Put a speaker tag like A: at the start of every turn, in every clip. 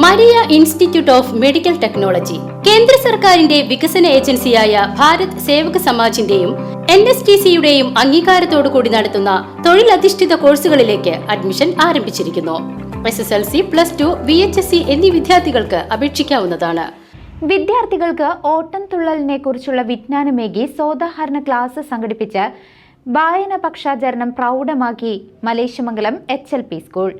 A: Maria institute of medical technology കേന്ദ്ര സർക്കാരിന്റെ വികസന ഏജൻസിയായ ഭാരത് സേവക സമാജിന്റെയും NSTCയുടെയും അംഗീകാരത്തോടുകൂടി നടത്തുന്ന തൊഴിലധിഷ്ഠിത കോഴ്സുകളിലേക്ക് അഡ്മിഷൻ ആരംഭിച്ചിരിക്കുന്നു. SSLC, +2, VHSC എന്നീ വിദ്യാർത്ഥികൾക്ക് അപേക്ഷിക്കാവുന്നതാണ്.
B: വിദ്യാർത്ഥികൾക്ക് ഓട്ടംതുള്ളലിനെ കുറിച്ചുള്ള വിജ്ഞാനമേകി സോദാഹരണ ക്ലാസ് സംഘടിപ്പിച്ച് വായന പക്ഷാചരണം പ്രൗഢമാക്കി മലേശ്യമംഗലം HLP സ്കൂൾ.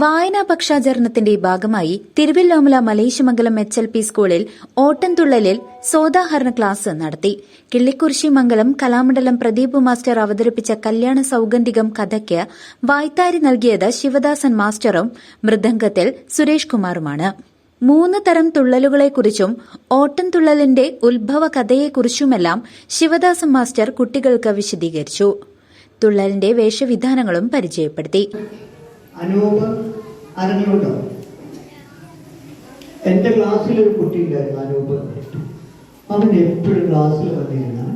B: വായനാ പക്ഷാചരണത്തിന്റെ ഭാഗമായി തിരുവല്ലോമല മലേശ്യമംഗലം HLP സ്കൂളിൽ ഓട്ടംതുള്ളലിൽ സോദാഹരണ ക്ലാസ് നടത്തി. കിള്ളിക്കുറിശി മംഗലം കലാമണ്ഡലം പ്രദീപ് മാസ്റ്റർ അവതരിപ്പിച്ച കല്യാണ സൌഗന്ധികം കഥയ്ക്ക് വായ്ത്താരി നൽകിയത് ശിവദാസൻ മാസ്റ്ററും മൃദംഗത്തിൽ സുരേഷ് കുമാറുമാണ്. 3 തരം തുള്ളലുകളെക്കുറിച്ചും ഓട്ടംതുള്ളലിന്റെ ഉത്ഭവ കഥയെക്കുറിച്ചുമെല്ലാം ശിവദാസൻ മാസ്റ്റർ കുട്ടികൾക്ക് വിശദീകരിച്ചു. തുള്ളലിന്റെ വേഷവിധാനങ്ങളും പരിചയപ്പെടുത്തി.
C: അനൂപ് അറിഞ്ഞുകൊണ്ടോ? എൻ്റെ ക്ലാസ്സിലൊരു കുട്ടിയില്ലായിരുന്നു, അനൂപ്. അവൻ എപ്പോഴും ക്ലാസ്സിൽ വന്നിരുന്നാൽ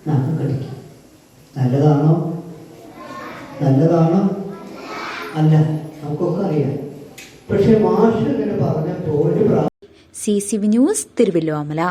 C: നാക്ക് കടിക്കും. നല്ലതാണോ? അല്ല, നമുക്കൊക്കെ അറിയാം. പക്ഷെ മാഷ് ഇങ്ങനെ പറഞ്ഞപ്പോൾ ഒരു
B: CCV ന്യൂസ് തിരുവല്ലോമല.